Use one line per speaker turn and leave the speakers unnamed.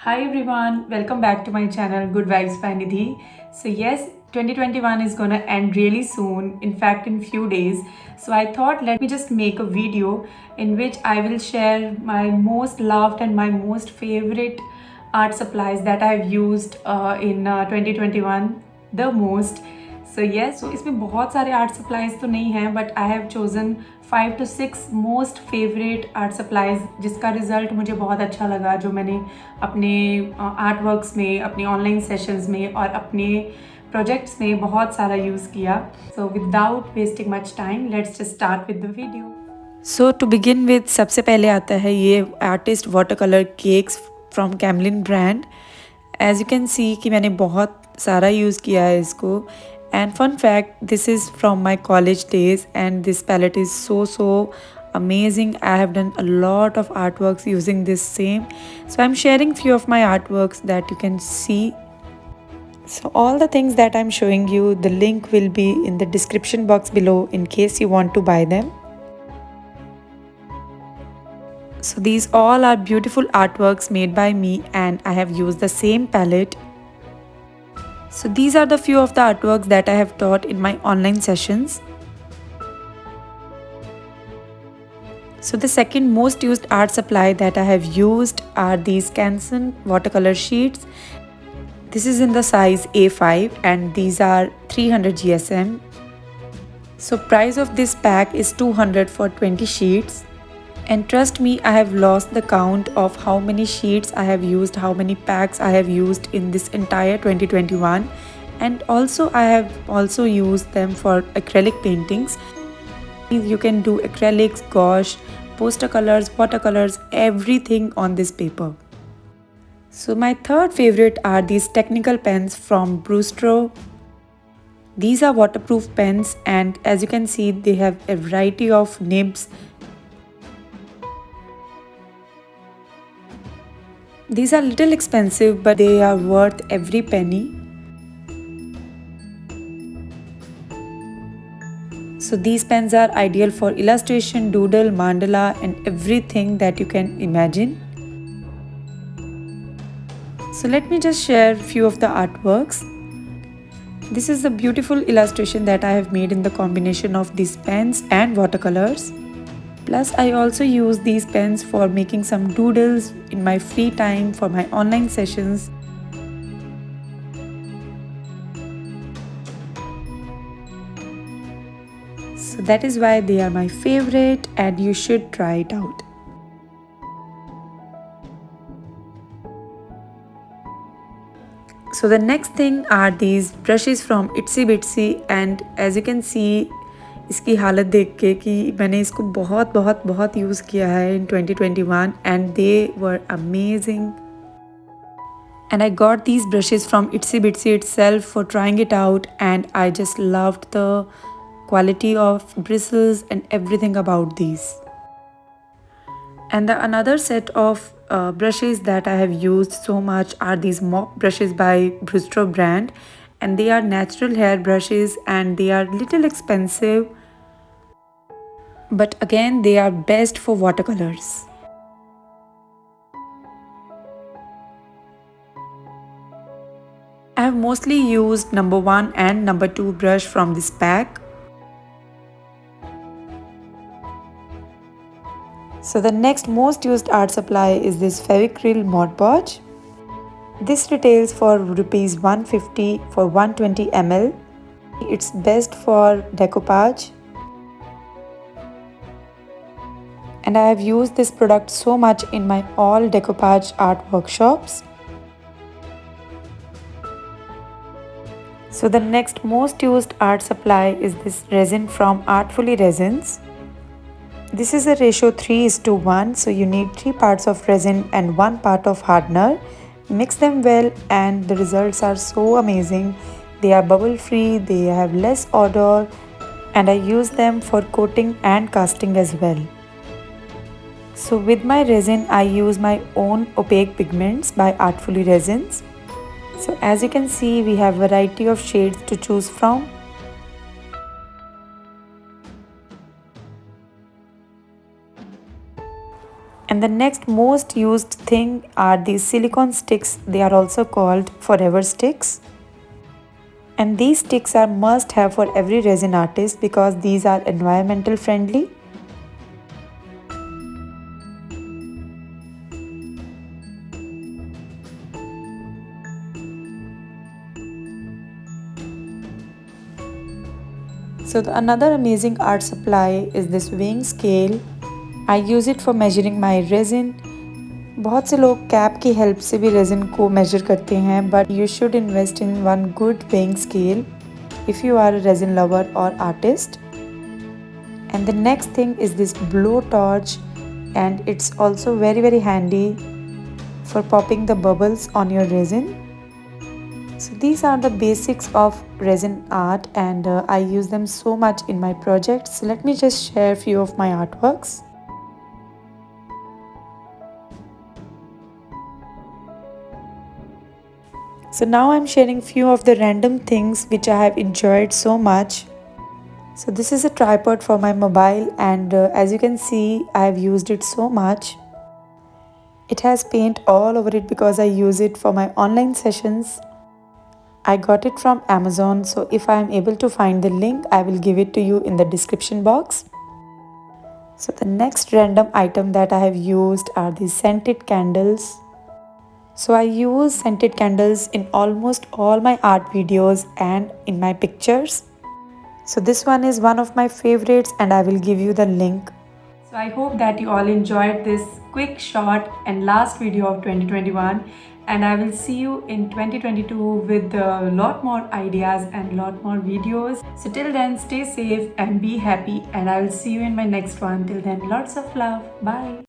Hi everyone, welcome back to my channel Goodvibes by Nidhi. So yes, 2021 is gonna end really soon, in fact in few days. So I thought let me just make a video in which I will share my most loved and my most favorite art supplies that I've used in 2021 the most. So yes, so इसमें बहुत सारे art supplies तो नहीं हैं but I have chosen 5 to 6 most favourite art supplies जिसका result मुझे बहुत अच्छा लगा, जो मैंने अपने आर्ट वर्क्स में, अपने ऑनलाइन सेशंस में और अपने प्रोजेक्ट्स में बहुत सारा यूज़ किया. So without wasting much time let's just start with the video. So to begin with सबसे पहले आता है ये artist water colour cakes from Camlin brand. As you can see कि मैंने बहुत सारा यूज़ किया है इसको. And fun fact, this is from my college days and this palette is so amazing. I have done a lot of artworks using this same. So I'm sharing few of my artworks that you can see. So all the things that I'm showing you, the link will be in the description box below in case you want to buy them. So these all are beautiful artworks made by me and I have used the same palette. So these are the few of the artworks that I have taught in my online sessions. So the second most used art supply that I have used are these Canson watercolor sheets. This is in the size A5 and these are 300 GSM. So price of this pack is 200 for 20 sheets. And trust me, I have lost the count of how many sheets I have used, how many packs I have used in this entire 2021. And also I have also used them for acrylic paintings. You can do acrylics, gouache, poster colors, watercolors, everything on this paper. So my third favorite are these technical pens from Brustro. These are waterproof pens and as you can see, they have a variety of nibs. These are little expensive but they are worth every penny. So these pens are ideal for illustration, doodle, mandala and everything that you can imagine. So let me just share few of the artworks. This is the beautiful illustration that I have made in the combination of these pens and watercolors. Plus, I also use these pens for making some doodles in my free time for my online sessions. So that is why they are my favorite and you should try it out. So the next thing are these brushes from Itsy Bitsy and as you can see, इसकी हालत देख के कि मैंने इसको बहुत use किया है in 2021 and they were amazing. And I got these brushes from Itsy Bitsy itself for trying it out and I just loved the quality of bristles and everything about these. And another set of brushes that I have used so much are these mop brushes by Brustro brand. And they are natural hair brushes and they are little expensive, but again they are best for watercolors. I have mostly used number 1 and number 2 brush from this pack. So the next most used art supply is this Fevicryl Mod Podge. This retails for rupees 150 for 120 ml. It's best for decoupage. And I have used this product so much in my all decoupage art workshops. So the next most used art supply is this resin from Artfully Resins. This is a ratio 3:1, so you need 3 parts of resin and 1 part of hardener. Mix them well and the results are so amazing. They are bubble free, they have less odor and I use them for coating and casting as well. So with my resin I use my own opaque pigments by Artfully Resins. So as you can see, we have a variety of shades to choose from. And the next most used thing are these silicone sticks. They are also called forever sticks. And these sticks are must have for every resin artist because these are environmental friendly. So another amazing art supply is this weighing scale. I use it for measuring my resin. बहुत से लोग cap की help से भी resin को major करते हैं, but you should invest in one good weighing scale if you are a resin lover or artist. And the next thing is this blow torch, and it's also very handy for popping the bubbles on your resin. So these are the basics of resin art, and I use them so much in my projects. So let me just share a few of my artworks. So now I'm sharing few of the random things which I have enjoyed so much. So this is a tripod for my mobile, and as you can see, I have used it so much. It has paint all over it because I use it for my online sessions. I got it from Amazon, so if I am able to find the link, I will give it to you in the description box. So the next random item that I have used are these scented candles. So I use scented candles in almost all my art videos and in my pictures. So this one is one of my favorites, and I will give you the link. So I hope that you all enjoyed this quick, short and last video of 2021, and I will see you in 2022 with a lot more ideas and lot more videos. So till then, stay safe and be happy, and I will see you in my next one. Till then, lots of love. Bye.